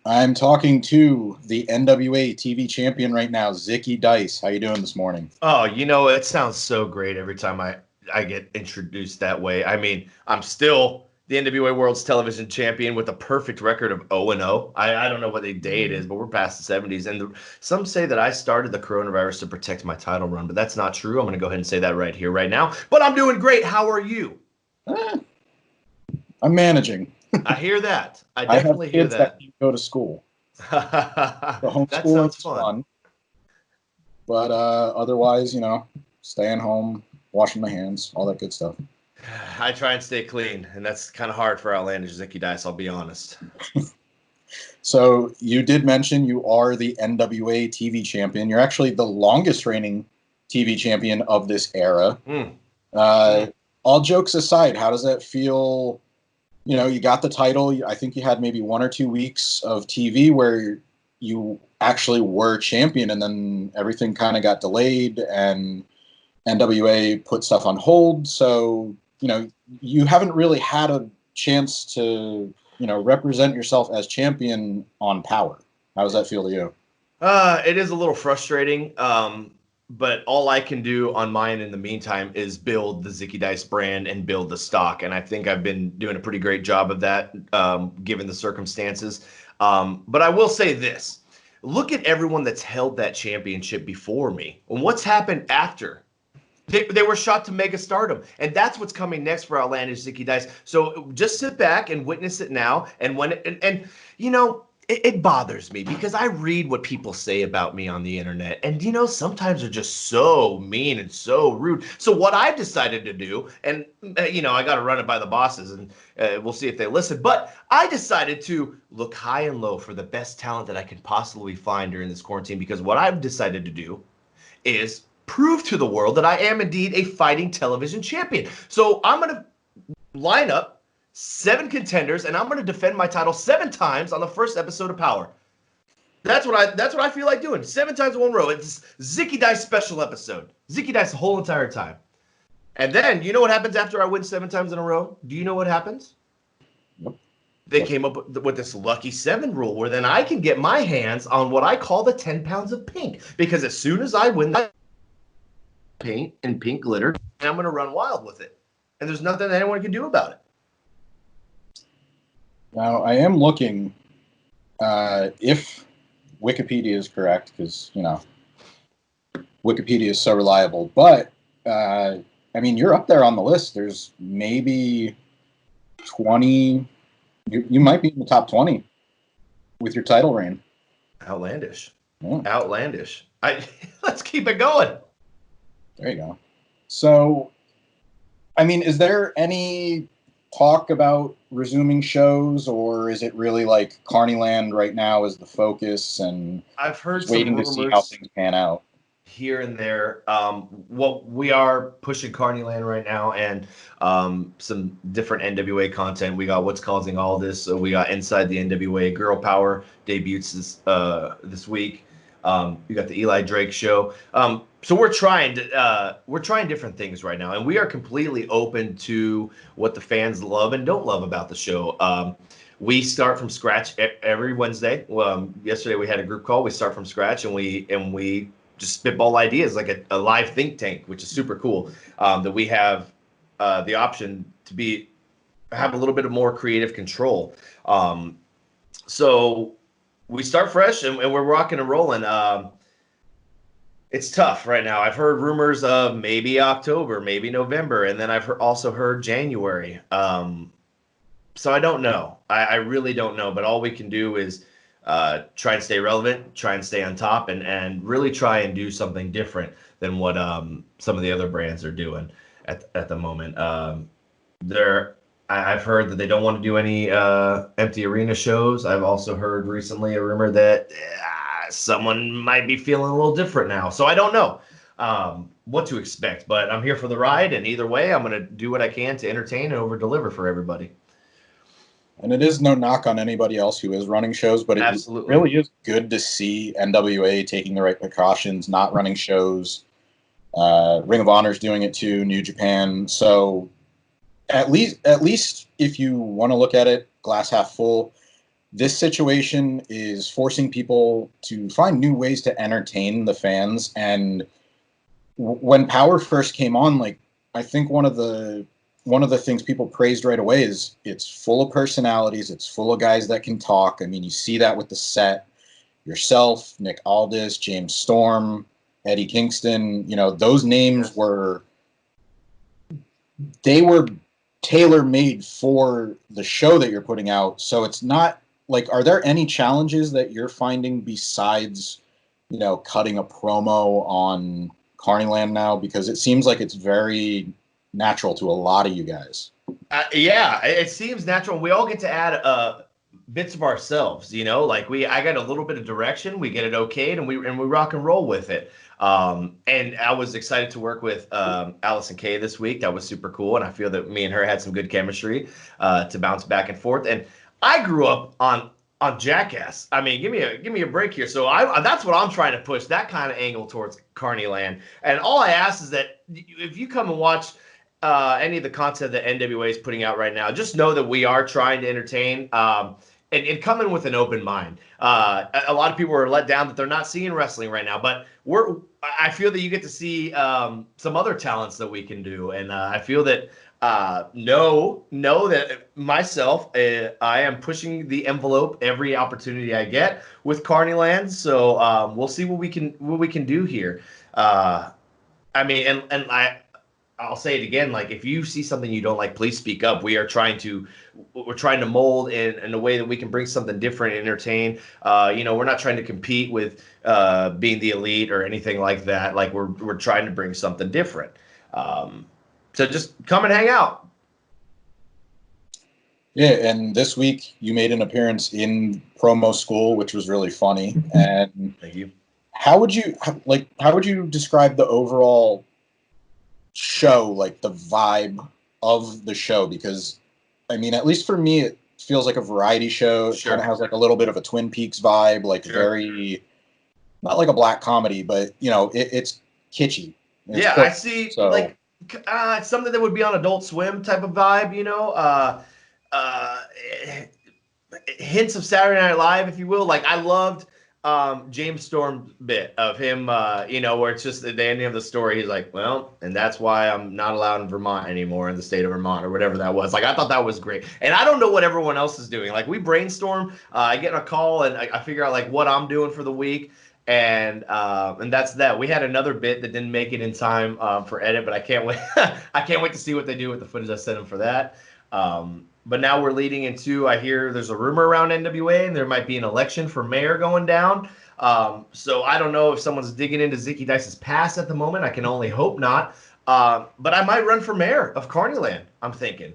I'm talking to the NWA TV champion right now, Zicky Dice. How you doing this morning? Oh, it sounds so great every time I get introduced that way. I mean, I'm still the NWA World's Television Champion with a perfect record of 0-0. I don't know what day it is, but we're past the 70s. And some say that I started the coronavirus to protect my title run, but that's not true. I'm going to go ahead and say that right here, right now. But I'm doing great. How are you? I'm managing. I hear that. I I have definitely hear kids that that. go to school. The That homeschooling sounds is fun. fun. But otherwise, staying home, washing my hands, all that good stuff. I try and stay clean, and that's kind of hard for outlandish Zicky Dice, I'll be honest. So you did mention you are the NWA TV champion. You're actually the longest reigning TV champion of this era. All jokes aside, how does that feel? You got the title. I think you had maybe 1 or 2 weeks of TV where you actually were champion, and then everything kind of got delayed, and NWA put stuff on hold. So, you haven't really had a chance to, represent yourself as champion on Power. How does that feel to you? It is a little frustrating, but all I can do on mine in the meantime is build the Zicky Dice brand and build the stock. And I think I've been doing a pretty great job of that, given the circumstances. But I will say this. Look at everyone that's held that championship before me. And what's happened after? They were shot to mega stardom, and that's what's coming next for outlandish Zicky Dice. So just sit back and witness it now. And it bothers me because I read what people say about me on the internet, and sometimes they're just so mean and so rude. So what I've decided to do, and I got to run it by the bosses, and we'll see if they listen. But I decided to look high and low for the best talent that I can possibly find during this quarantine, because what I've decided to do is prove to the world that I am indeed a fighting television champion. So I'm going to line up 7 contenders, and I'm going to defend my title 7 times on the first episode of Power. That's what I feel like doing. 7 times in one row. It's Zicky Dice special episode. Zicky Dice the whole entire time. And then, you know what happens after I win 7 times in a row? Do you know what happens? Nope. They came up with this lucky 7 rule, where then I can get my hands on what I call the 10 pounds of pink. Because as soon as I win that paint and pink glitter, and I'm going to run wild with it. And there's nothing that anyone can do about it. Now, I am looking, if Wikipedia is correct, because, Wikipedia is so reliable. But, you're up there on the list. There's maybe 20, you might be in the top 20 with your title reign. Outlandish. Yeah. Outlandish. Let's keep it going. There you go. So, is there any talk about resuming shows, or is it really like Carnyland right now is the focus, and I've heard waiting some to see how things pan out here and there? We are pushing Carnyland right now, and some different NWA content. We got What's Causing All This. So we got Inside the NWA. Girl Power debuts this week. You got the Eli Drake show. So we're trying different things right now, and we are completely open to what the fans love and don't love about the show. We start from scratch every Wednesday. Yesterday we had a group call. We start from scratch, and we just spitball ideas like a live think tank, which is super cool. That we have the option to have a little bit of more creative control. So we start fresh, and we're rocking and rolling. It's tough right now. I've heard rumors of maybe October, maybe November, and then I've also heard January. So I don't know. I really don't know. But all we can do is try and stay relevant, try and stay on top, and really try and do something different than what some of the other brands are doing at the moment. I've heard that they don't want to do any empty arena shows. I've also heard recently a rumor that someone might be feeling a little different now. So I don't know what to expect, but I'm here for the ride. And either way, I'm going to do what I can to entertain and over deliver for everybody. And it is no knock on anybody else who is running shows, but it Absolutely. really is good to see NWA taking the right precautions, not running shows. Ring of Honor's doing it too, New Japan. So at least if you want to look at it glass half full, this situation is forcing people to find new ways to entertain the fans. And when Power first came on, like, I think one of the things people praised right away is it's full of personalities. It's full of guys that can talk. I mean, you see that with the set. Yourself, Nick Aldis, James Storm, Eddie Kingston, those names were tailor-made for the show that you're putting out. So it's not like, are there any challenges that you're finding besides, cutting a promo on Carnyland now? Because it seems like it's very natural to a lot of you guys. Yeah, it seems natural. We all get to add bits of ourselves, like I got a little bit of direction, we get it okayed, and we rock and roll with it. And I was excited to work with Allison Kay this week. That was super cool, and I feel that me and her had some good chemistry to bounce back and forth. And I grew up on Jackass. I mean, give me a break here. So that's what I'm trying to push, that kind of angle towards Carnyland. And all I ask is that if you come and watch any of the content that NWA is putting out right now, just know that we are trying to entertain and come in with an open mind. A lot of people are let down that they're not seeing wrestling right now, but I feel that you get to see some other talents that we can do, and I feel that know that myself, I am pushing the envelope every opportunity I get with Carnyland. So we'll see what we can do here. I mean, and I'll say it again. Like, if you see something you don't like, please speak up. We're trying to mold in a way that we can bring something different and entertain. We're not trying to compete with being the elite or anything like that. Like, we're trying to bring something different. So just come and hang out. Yeah, and this week you made an appearance in Promo School, which was really funny. And thank you. How would you describe the overall show, like the vibe of the show? Because I mean, at least for me, it feels like a variety show. It kind of has like a little bit of a Twin Peaks vibe, like very, not like a black comedy, but it's kitschy. It's I see. So, like it's something that would be on Adult Swim type of vibe, hints of Saturday Night Live, if you will. Like, I loved James Storm's bit of him, where it's just the ending of the story. He's like, well, and that's why I'm not allowed in Vermont anymore, in the state of Vermont, or whatever that was. Like, I thought that was great. And I don't know what everyone else is doing. Like, we brainstorm. I get in a call, and I figure out, like, what I'm doing for the week. And that's that. We had another bit that didn't make it in time for edit, but I can't wait. I can't wait to see what they do with the footage I sent them for that. But now we're leading into, I hear there's a rumor around NWA, and there might be an election for mayor going down. So I don't know if someone's digging into Zicky Dice's past at the moment. I can only hope not. But I might run for mayor of Carnyland, I'm thinking.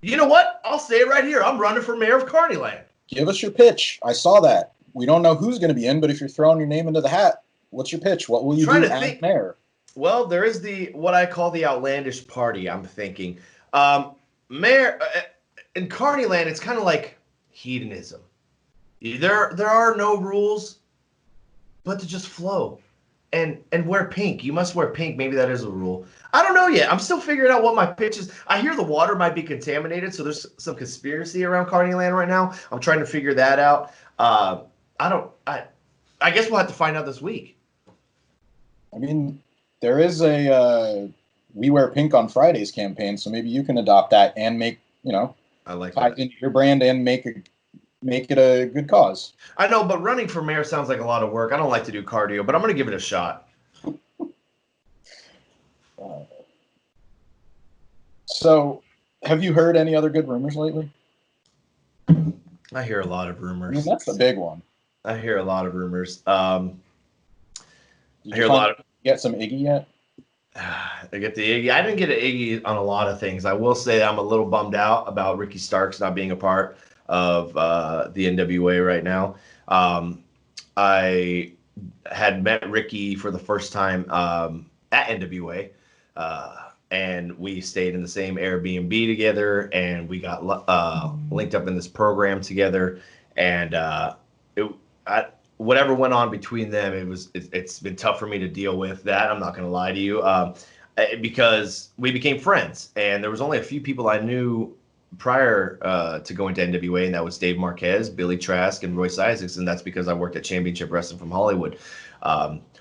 You know what? I'll say it right here. I'm running for mayor of Carnyland. Give us your pitch. I saw that. We don't know who's going to be in, but if you're throwing your name into the hat, what's your pitch? What will you do as mayor? Well, there is what I call the outlandish party, I'm thinking. Mayor, in Carnyland, it's kind of like hedonism. There are no rules, but to just flow. And wear pink. You must wear pink. Maybe that is a rule. I don't know yet. I'm still figuring out what my pitch is. I hear the water might be contaminated, so there's some conspiracy around Carnyland right now. I'm trying to figure that out. I guess we'll have to find out this week. I mean, there is a We Wear Pink on Fridays campaign, so maybe you can adopt that and make, I like that into your brand and make it a good cause. I know, but running for mayor sounds like a lot of work. I don't like to do cardio, but I'm going to give it a shot. So, have you heard any other good rumors lately? I hear a lot of rumors. I mean, that's the big one. I hear a lot of rumors. I hear a lot of. Get some Iggy yet? I get the Iggy. I didn't get an Iggy on a lot of things. I will say I'm a little bummed out about Ricky Starks not being a part of the NWA right now. I had met Ricky for the first time at NWA, and we stayed in the same Airbnb together, and we got linked up in this program together, and whatever went on between them, it's been tough for me to deal with that. I'm not going to lie to you, because we became friends, and there was only a few people I knew prior to going to NWA, and that was Dave Marquez, Billy Trask, and Royce Isaacs, and that's because I worked at Championship Wrestling from Hollywood.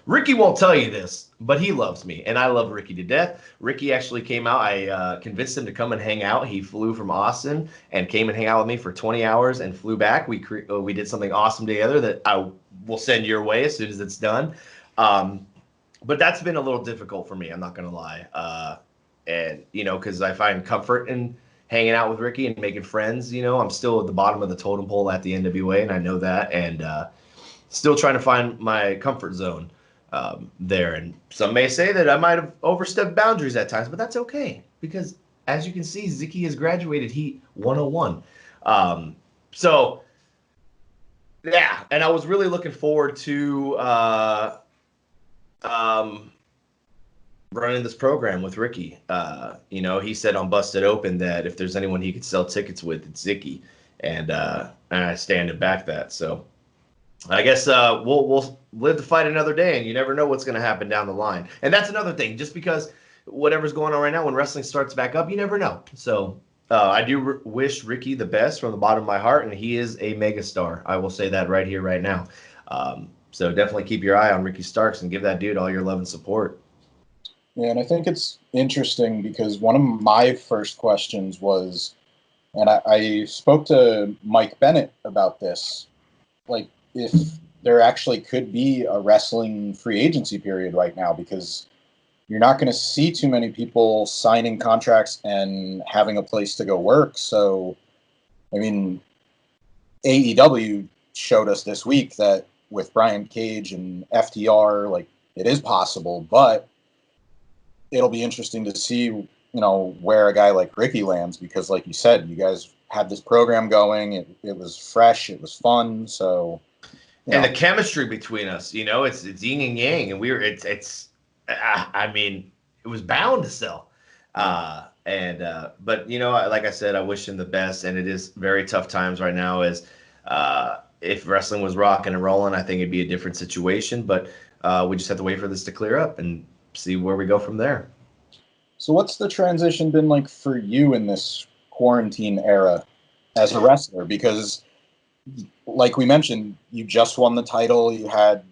Ricky won't tell you this, but he loves me, and I love Ricky to death. Ricky actually came out. I convinced him to come and hang out. He flew from Austin and came and hang out with me for 20 hours and flew back. We did something awesome together that I will send your way as soon as it's done. But that's been a little difficult for me. I'm not going to lie. And, because I find comfort in hanging out with Ricky and making friends. I'm still at the bottom of the totem pole at the NWA, and I know that. And still trying to find my comfort zone there. And some may say that I might have overstepped boundaries at times, but that's okay. Because, as you can see, Zicky has graduated Heat 101. So, yeah. And I was really looking forward to running this program with Ricky. He said on Busted Open that if there's anyone he could sell tickets with, it's Zicky, and I stand and back that. So I guess we'll live to fight another day, and you never know what's going to happen down the line. And that's another thing. Just because whatever's going on right now, when wrestling starts back up, you never know. So I do wish Ricky the best from the bottom of my heart, and he is a megastar. I will say that right here, right now. So definitely keep your eye on Ricky Starks and give that dude all your love and support. Yeah, and I think it's interesting because one of my first questions was, and I spoke to Mike Bennett about this, like if there actually could be a wrestling free agency period right now, because you're not going to see too many people signing contracts and having a place to go work. So, I mean, AEW showed us this week that with Brian Cage and FTR, like, it is possible, but it'll be interesting to see, where a guy like Ricky lands, because like you said, you guys had this program going. It was fresh. It was fun. So, and the chemistry between us, it's yin and yang, and it was bound to sell. But like I said, I wish him the best, and it is very tough times right now. If wrestling was rocking and rolling, I think it'd be a different situation, but we just have to wait for this to clear up and see where we go from there. So what's the transition been like for you in this quarantine era as a wrestler? Because like we mentioned, you just won the title. You had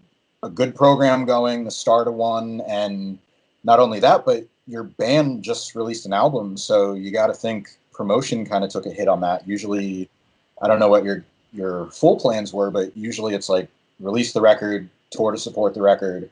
a good program going, the start of one. And not only that, but your band just released an album. So you got to think promotion kind of took a hit on that. Usually, I don't know what your full plans were, but usually it's like release the record, tour to support the record.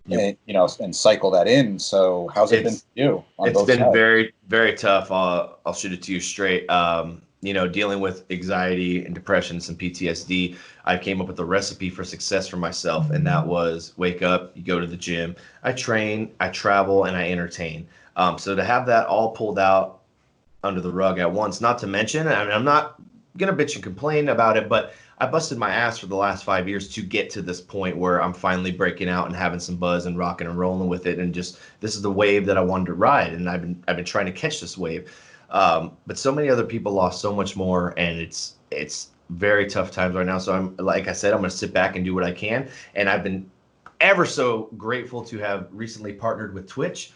Yep. And cycle that in. So how's it been for you? It's been very, very tough. I'll shoot it to you straight. Dealing with anxiety and depression, some PTSD, I came up with a recipe for success for myself, and that was wake up, you go to the gym, I train, I travel, and I entertain. So to have that all pulled out under the rug at once, not to mention, I'm not gonna bitch and complain about it, but I busted my ass for the last 5 years to get to this point where I'm finally breaking out and having some buzz and rocking and rolling with it. And just, this is the wave that I wanted to ride. And I've been trying to catch this wave. But so many other people lost so much more, and it's very tough times right now. So I'm, like I said, I'm going to sit back and do what I can. And I've been ever so grateful to have recently partnered with Twitch.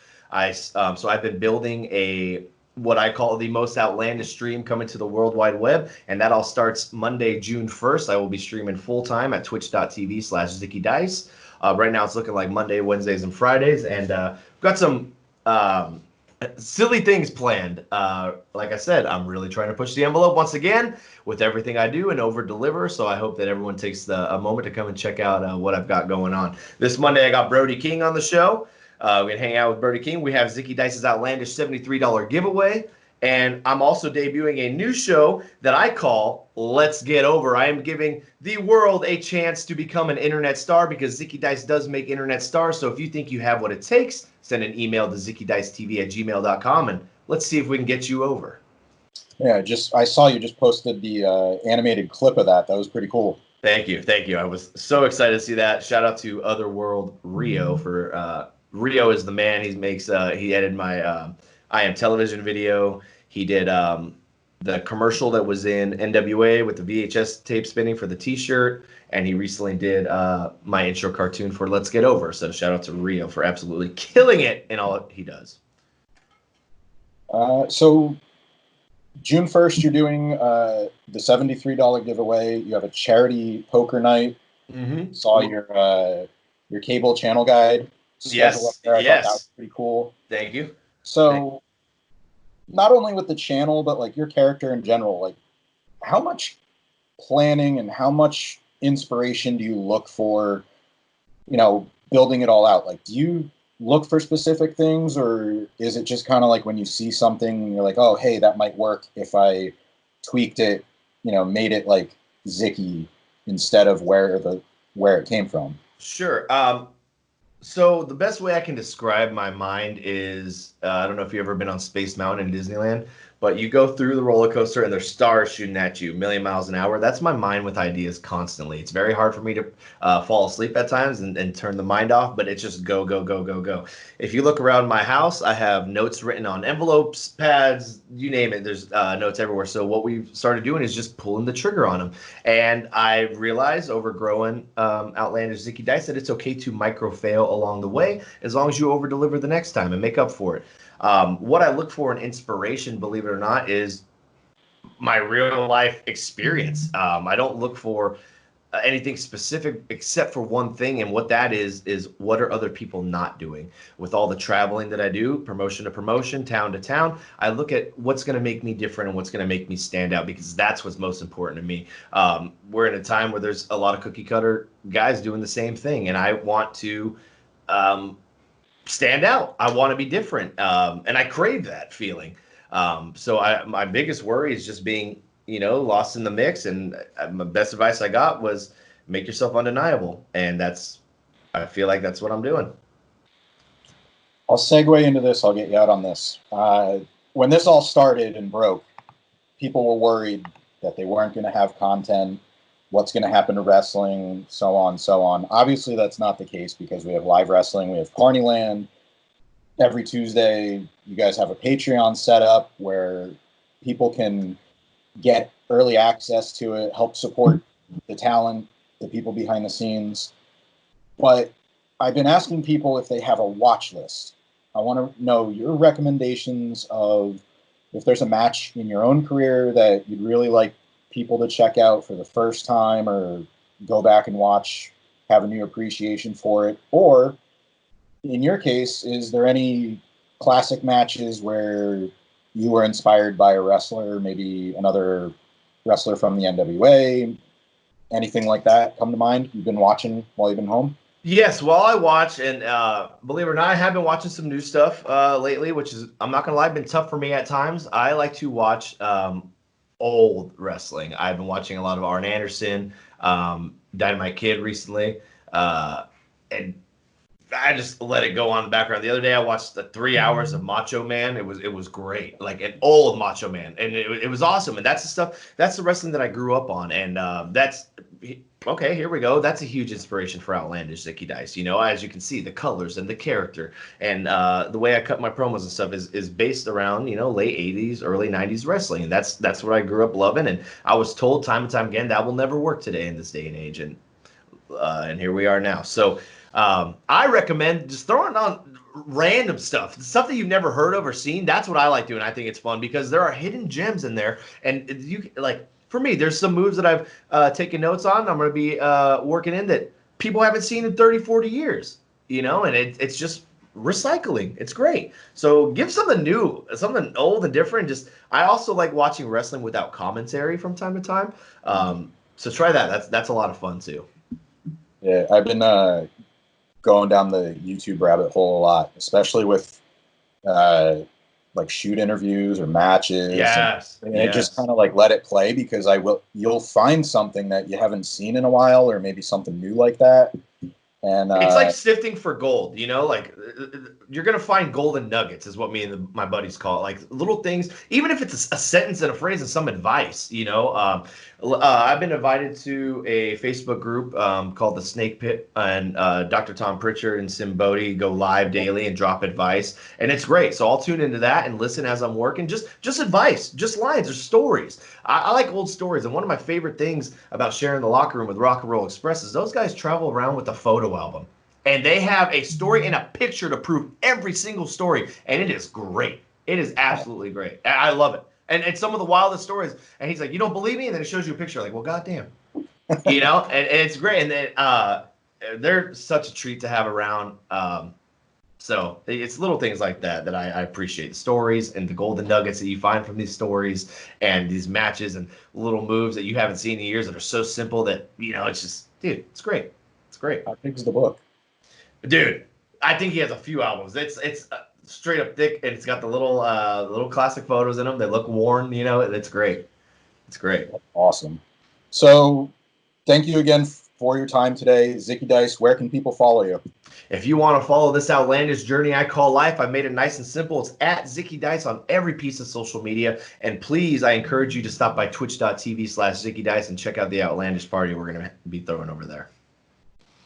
So I've been building what I call the most outlandish stream coming to the World Wide Web. And that all starts Monday, June 1st. I will be streaming full time at twitch.tv/Zicky Dice. Right now it's looking like Monday, Wednesdays, and Fridays. And got some silly things planned. Like I said, I'm really trying to push the envelope once again with everything I do and over deliver. So I hope that everyone takes a moment to come and check out what I've got going on. This Monday, I got Brody King on the show. We're going to hang out with Brody King. We have Zicky Dice's outlandish $73 giveaway. And I'm also debuting a new show that I call Let's Get Over. I am giving the world a chance to become an internet star, because Zicky Dice does make internet stars. So if you think you have what it takes, send an email to zickydicetv@gmail.com, and let's see if we can get you over. Yeah, I saw you just posted the animated clip of that. That was pretty cool. Thank you. I was so excited to see that. Shout out to Otherworld Rio for Rio is the man. He edited my I Am Television video. He did the commercial that was in NWA with the VHS tape spinning for the T-shirt, and he recently did my intro cartoon for Let's Get Over. So shout out to Rio for absolutely killing it in all he does. So June 1st, you're doing the $73 giveaway. You have a charity poker night. Mm-hmm. Saw your cable channel guide schedule up Yes. there. I thought that was Yes. pretty cool. Thank you. So, not only with the channel, but like your character in general, like how much planning and how much inspiration do you look for, building it all out? Like, do you look for specific things, or is it just kind of like when you see something, you're like, oh, hey, that might work if I tweaked it, made it like Zicky instead of where it came from? Sure. So the best way I can describe my mind is I don't know if you've ever been on Space Mountain in Disneyland, but you go through the roller coaster and there's stars shooting at you, a million miles an hour. That's my mind with ideas constantly. It's very hard for me to fall asleep at times and turn the mind off, but it's just go, go, go, go, go. If you look around my house, I have notes written on envelopes, pads, you name it. There's notes everywhere. So what we've started doing is just pulling the trigger on them. And I realized over growing Outlandish Zicky Dice that it's okay to micro fail along the way as long as you over deliver the next time and make up for it. What I look for in inspiration, believe it or not, is my real life experience. I don't look for anything specific except for one thing, and what that is what are other people not doing? With all the traveling that I do, promotion to promotion, town to town, I look at what's going to make me different and what's going to make me stand out, because that's what's most important to me. We're in a time where there's a lot of cookie cutter guys doing the same thing, and I want to stand out. I want to be different, and I crave that feeling. So my biggest worry is just being, lost in the mix. And my best advice I got was make yourself undeniable, and I feel like that's what I'm doing. I'll segue into this. I'll get you out on this. When this all started and broke, people were worried that they weren't going to have content, what's going to happen to wrestling, so on, so on. Obviously, that's not the case because we have live wrestling. We have Carnyland. Every Tuesday, you guys have a Patreon set up where people can get early access to it, help support the talent, the people behind the scenes. But I've been asking people if they have a watch list. I want to know your recommendations of if there's a match in your own career that you'd really like people to check out for the first time or go back and watch, have a new appreciation for it. Or in your case, is there any classic matches where you were inspired by a wrestler, maybe another wrestler from the NWA, anything like that come to mind you've been watching while you've been home? Yes, while I watch, and believe it or not, I have been watching some new stuff lately, which is, I'm not going to lie, been tough for me at times. I like to watch old wrestling. I've been watching a lot of Arn Anderson, Dynamite Kid recently, and I just let it go on the background. The other day, I watched the 3 hours of Macho Man. It was great, like an old Macho Man, and it was awesome. And that's the stuff. That's the wrestling that I grew up on, and that's okay. Here we go. That's a huge inspiration for Outlandish Zicky Dice. As you can see, the colors and the character, and the way I cut my promos and stuff is based around late '80s, early '90s wrestling, and that's what I grew up loving. And I was told time and time again that will never work today in this day and age, and here we are now. So. I recommend just throwing on random stuff that you've never heard of or seen. That's what I like doing. I think it's fun because there are hidden gems in there. And you like, for me, there's some moves that I've taken notes on. I'm going to be working in that people haven't seen in 30, 40 years, and it's just recycling. It's great. So give something new, something old and different. I also like watching wrestling without commentary from time to time. So try that. That's a lot of fun too. Yeah, I've been going down the YouTube rabbit hole a lot, especially with like shoot interviews or matches. Yes. And I just kind of like let it play because you'll find something that you haven't seen in a while, or maybe something new like that. And it's like sifting for gold, like you're gonna find golden nuggets, is what me and my buddies call it. Like little things, even if it's a sentence and a phrase and some advice. I've been invited to a Facebook group called the Snake Pit, and Dr. Tom Pritchard and Sim Bodie go live daily and drop advice, and it's great. So I'll tune into that and listen as I'm working. Just advice, just lines or stories. I like old stories, and one of my favorite things about sharing the locker room with Rock and Roll Express is those guys travel around with a photo album, and they have a story and a picture to prove every single story, and it is great. It is absolutely great. I love it. And some of the wildest stories. And he's like, you don't believe me? And then it shows you a picture. Like, well, goddamn. You know, and it's great. And then they're such a treat to have around. So it's little things like that I appreciate. The stories and the golden nuggets that you find from these stories and these matches and little moves that you haven't seen in years that are so simple that, you know, it's just, dude, it's great. It's great. How big is the book? Dude, I think he has a few albums. It's straight up thick, and it's got the little classic photos in them. They look worn, you know. It's great. It's great. Awesome. So thank you again for your time today. Zicky Dice, where can people follow you? If you want to follow this outlandish journey I call life, I made it nice and simple. It's at Zicky Dice on every piece of social media. And please, I encourage you to stop by twitch.tv/Zicky Dice and check out the outlandish party we're going to be throwing over there.